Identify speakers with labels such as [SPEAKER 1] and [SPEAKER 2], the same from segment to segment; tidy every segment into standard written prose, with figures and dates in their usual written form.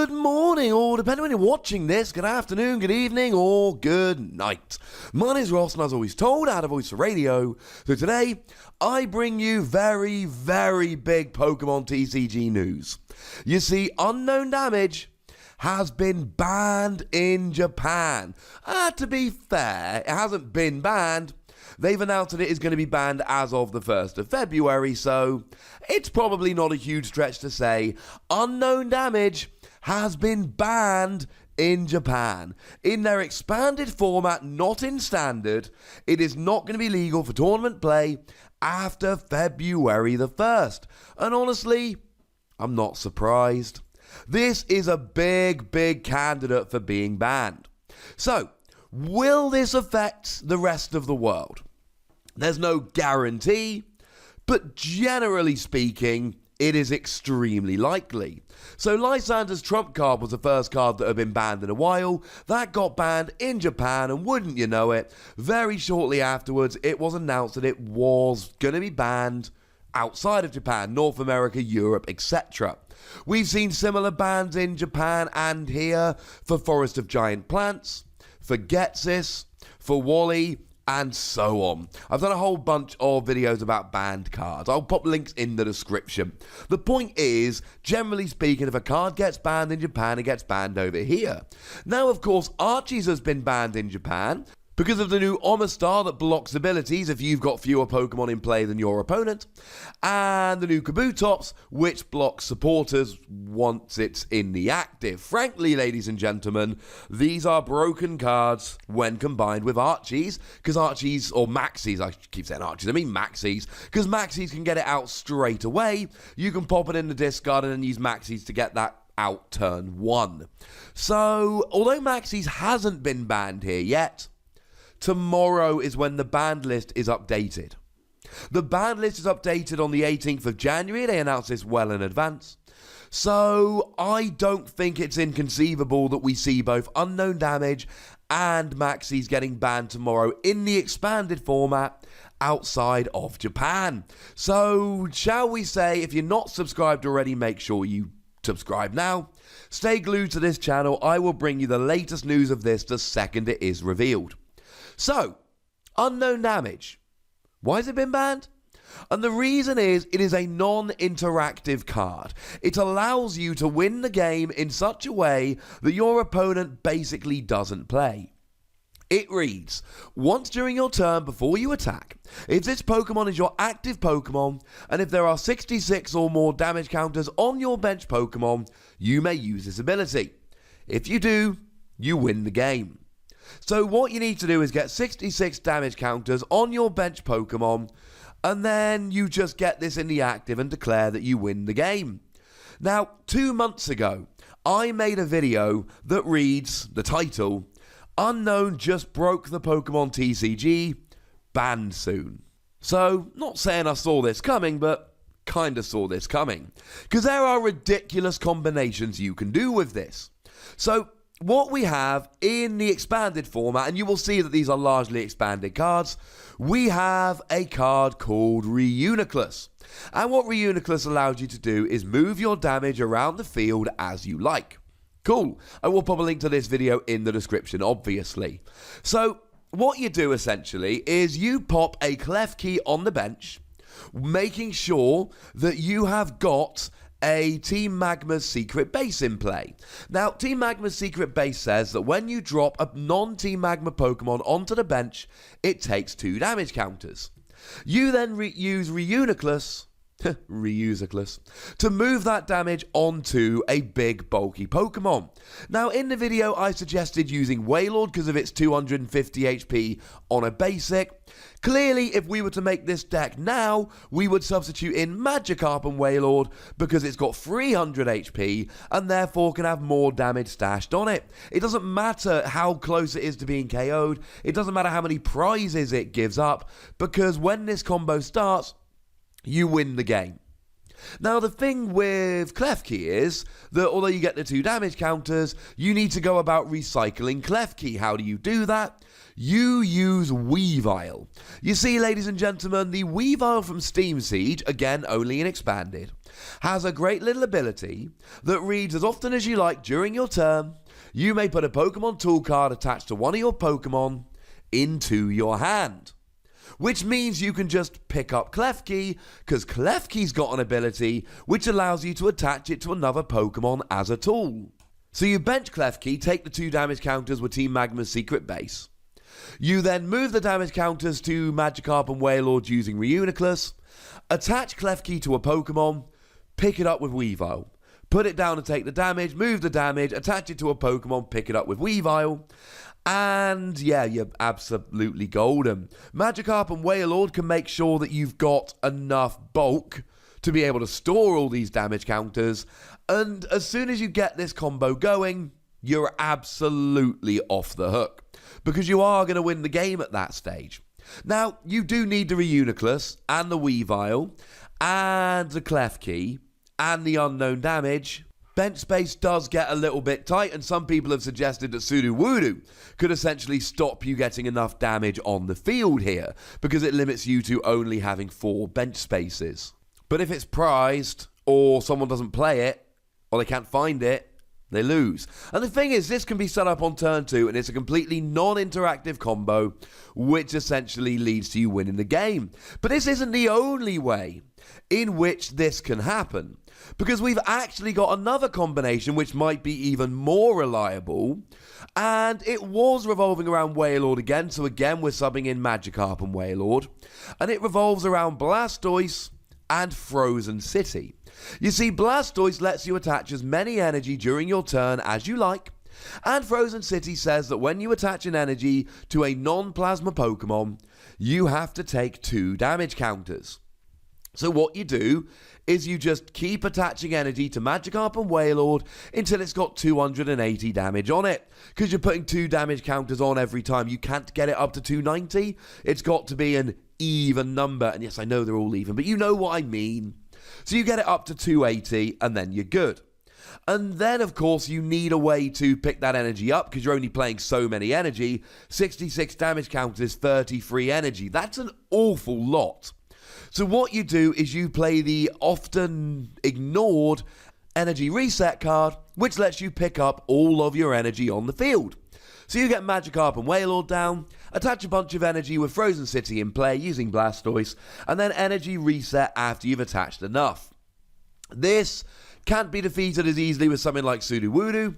[SPEAKER 1] Good morning, or depending when you're watching this, good afternoon, good evening, or good night. My name is Ross, and as always told, I had a voice for radio. So today, I bring you very, very big Pokemon TCG news. You see, Unown Damage has been banned in Japan. To be fair, it hasn't been banned. They've announced that it is going to be banned as of the 1st of February, so it's probably not a huge stretch to say Unown Damage has been banned in Japan. In their expanded format, not in standard, it is not going to be legal for tournament play after February the 1st. And honestly, I'm not surprised. This is a big, big candidate for being banned. So, will this affect the rest of the world? There's no guarantee, but generally speaking, it is extremely likely. So Lysander's Trump card was the first card that had been banned in a while. That got banned in Japan, and wouldn't you know it, very shortly afterwards, it was announced that it was going to be banned outside of Japan, North America, Europe, etc. We've seen similar bans in Japan and here for Forest of Giant Plants, for Getsis, for Wally, and so on. I've done a whole bunch of videos about banned cards. I'll pop links in the description. The point is, generally speaking, if a card gets banned in Japan, it gets banned over here. Now, of course, Archie's has been banned in Japan because of the new Omastar that blocks abilities if you've got fewer Pokemon in play than your opponent, and the new Kabutops, which blocks supporters once it's in the active. Frankly, ladies and gentlemen, these are broken cards when combined with Archies, because Archies, or Maxies, I keep saying Archies, I mean Maxies, because Maxies can get it out straight away. You can pop it in the discard and then use Maxies to get that out turn 1. So, although Maxies hasn't been banned here yet, tomorrow is when the banned list is updated. The banned list is updated on the 18th of January. They announced this well in advance. So I don't think it's inconceivable that we see both Unown Damage and Maxies getting banned tomorrow in the expanded format outside of Japan. So shall we say, if you're not subscribed already, make sure you subscribe now. Stay glued to this channel. I will bring you the latest news of this the second it is revealed. So, Unown Damage. Why has it been banned? And the reason is, it is a non-interactive card. It allows you to win the game in such a way that your opponent basically doesn't play. It reads, once during your turn before you attack, if this Pokemon is your active Pokemon, and if there are 66 or more damage counters on your bench Pokemon, you may use this ability. If you do, you win the game. So what you need to do is get 66 damage counters on your bench Pokemon, and then you just get this in the active and declare that you win the game. Now, 2 months ago, I made a video that reads, the title, Unown just broke the Pokemon TCG, banned soon. So, not saying I saw this coming, but kinda saw this coming. Because there are ridiculous combinations you can do with this. So, what we have in the expanded format, and you will see that these are largely expanded cards, we have a card called Reuniclus. And what Reuniclus allows you to do is move your damage around the field as you like. Cool. I will pop a link to this video in the description, obviously. So, what you do essentially is you pop a Klefki on the bench, making sure that you have got a Team Magma's secret base in play. Now, Team Magma's secret base says that when you drop a non-Team Magma Pokemon onto the bench, it takes 2 damage counters. You then use Reuniclus, to move that damage onto a big bulky Pokemon. Now, in the video, I suggested using Wailord because of its 250 HP on a basic. Clearly, if we were to make this deck now, we would substitute in Magikarp and Wailord because it's got 300 HP and therefore can have more damage stashed on it. It doesn't matter how close it is to being KO'd. It doesn't matter how many prizes it gives up, because when this combo starts, you win the game. Now, the thing with Klefki is that although you get the 2 damage counters, you need to go about recycling Klefki. How do you do that? You use Weavile. You see, ladies and gentlemen, the Weavile from Steam Siege, again, only in Expanded, has a great little ability that reads as often as you like during your turn. You may put a Pokemon tool card attached to one of your Pokemon into your hand. Which means you can just pick up Klefki, because Klefki's got an ability which allows you to attach it to another Pokemon as a tool. So you bench Klefki, take the 2 damage counters with Team Magma's secret base. You then move the damage counters to Magikarp and Wailord using Reuniclus, attach Klefki to a Pokemon, pick it up with Weavile. Put it down and take the damage, move the damage, attach it to a Pokemon, pick it up with Weavile. And yeah, you're absolutely golden. Magikarp and Wailord can make sure that you've got enough bulk to be able to store all these damage counters. And as soon as you get this combo going, you're absolutely off the hook, because you are going to win the game at that stage. Now, you do need the Reuniclus and the Weavile and the Klefki and the Unown Damage. Bench space does get a little bit tight, and some people have suggested that Sudowoodo could essentially stop you getting enough damage on the field here, because it limits you to only having 4 bench spaces. But if it's prized, or someone doesn't play it, or they can't find it, they lose. And the thing is, this can be set up on turn 2, and it's a completely non-interactive combo, which essentially leads to you winning the game. But this isn't the only way in which this can happen, because we've actually got another combination which might be even more reliable, and it was revolving around Wailord again, so again we're subbing in Magikarp and Wailord, and it revolves around Blastoise and Frozen City. You see, Blastoise lets you attach as many energy during your turn as you like, and Frozen City says that when you attach an energy to a non-plasma Pokemon, you have to take 2 damage counters. So what you do is you just keep attaching energy to Magikarp and Wailord until it's got 280 damage on it, because you're putting 2 damage counters on every time. You can't get it up to 290. It's got to be an even number, and yes, I know they're all even, but you know what I mean. So you get it up to 280, and then you're good. And then, of course, you need a way to pick that energy up, because you're only playing so many energy. 66 damage counters, 33 energy. That's an awful lot. So what you do is you play the often ignored energy reset card, which lets you pick up all of your energy on the field. So you get Magikarp and Wailord down, attach a bunch of energy with Frozen City in play using Blastoise, and then energy reset after you've attached enough. This can't be defeated as easily with something like Sudowoodo,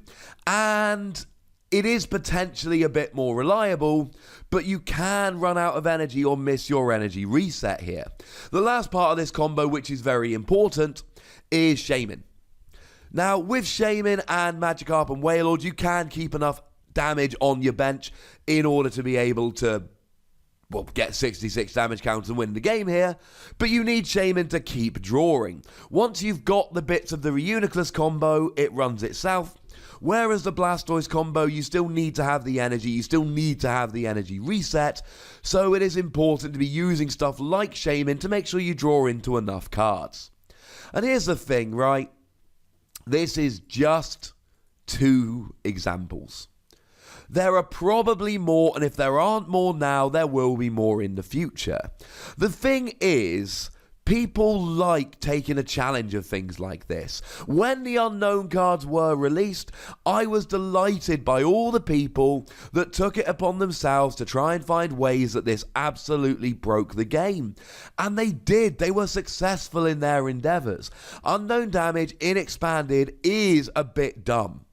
[SPEAKER 1] and it is potentially a bit more reliable, but you can run out of energy or miss your energy reset here. The last part of this combo, which is very important, is Shaman. Now, with Shaman and Magikarp and Wailord, you can keep enough damage on your bench in order to be able to, well, get 66 damage counters and win the game here, but you need Shaman to keep drawing. Once you've got the bits of the Reuniclus combo, it runs itself. Whereas the Blastoise combo, you still need to have the energy, you still need to have the energy reset, so it is important to be using stuff like Shaman to make sure you draw into enough cards. And here's the thing, right? This is just 2 examples. There are probably more, and if there aren't more now, there will be more in the future. The thing is, people like taking a challenge of things like this. When the Unknown cards were released, I was delighted by all the people that took it upon themselves to try and find ways that this absolutely broke the game. And they did. They were successful in their endeavours. Unown Damage in Expanded is a bit dumb.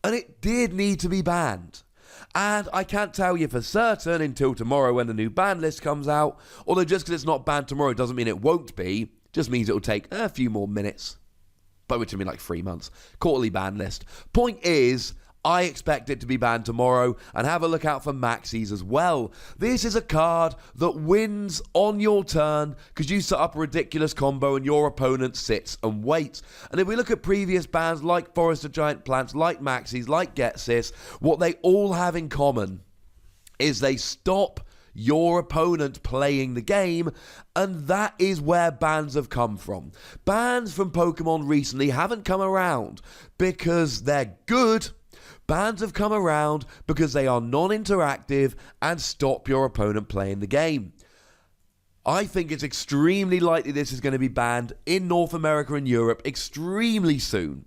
[SPEAKER 1] And it did need to be banned. And I can't tell you for certain until tomorrow when the new ban list comes out. Although just because it's not banned tomorrow doesn't mean it won't be. Just means it'll take a few more minutes. By which I mean like 3 months. Quarterly ban list. Point is, I expect it to be banned tomorrow, and have a look out for Maxis as well. This is a card that wins on your turn because you set up a ridiculous combo and your opponent sits and waits. And if we look at previous bans like Forest of Giant Plants, like Maxis, like Getsis, what they all have in common is they stop your opponent playing the game, and that is where bans have come from. Bans from Pokemon recently haven't come around because they're good. Bans have come around because they are non-interactive and stop your opponent playing the game. I think it's extremely likely this is going to be banned in North America and Europe extremely soon.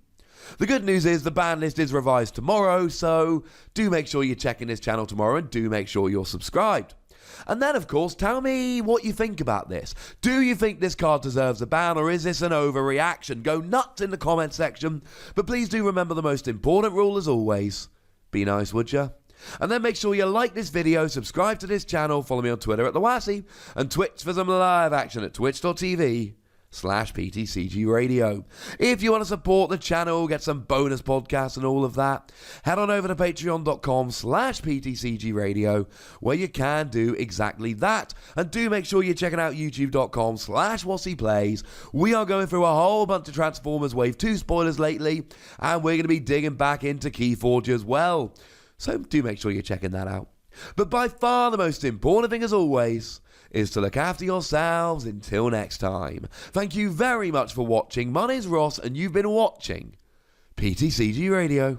[SPEAKER 1] The good news is the ban list is revised tomorrow, so do make sure you're checking this channel tomorrow and do make sure you're subscribed. And then, of course, tell me what you think about this. Do you think this card deserves a ban, or is this an overreaction? Go nuts in the comment section, but please do remember the most important rule as always. Be nice, would ya? And then make sure you like this video, subscribe to this channel, follow me on Twitter at TheWassy, and Twitch for some live action at twitch.tv/PTCGRadio. If you want to support the channel, get some bonus podcasts and all of that, head on over to patreon.com/PTCGRadio, where you can do exactly that. And do make sure you're checking out youtube.com/WassyPlays. We are going through a whole bunch of Transformers Wave 2 spoilers lately, and we're going to be digging back into Keyforge as well. So do make sure you're checking that out. But by far the most important thing, as always, is to look after yourselves until next time. Thank you very much for watching. My name's Ross, and you've been watching PTCG Radio.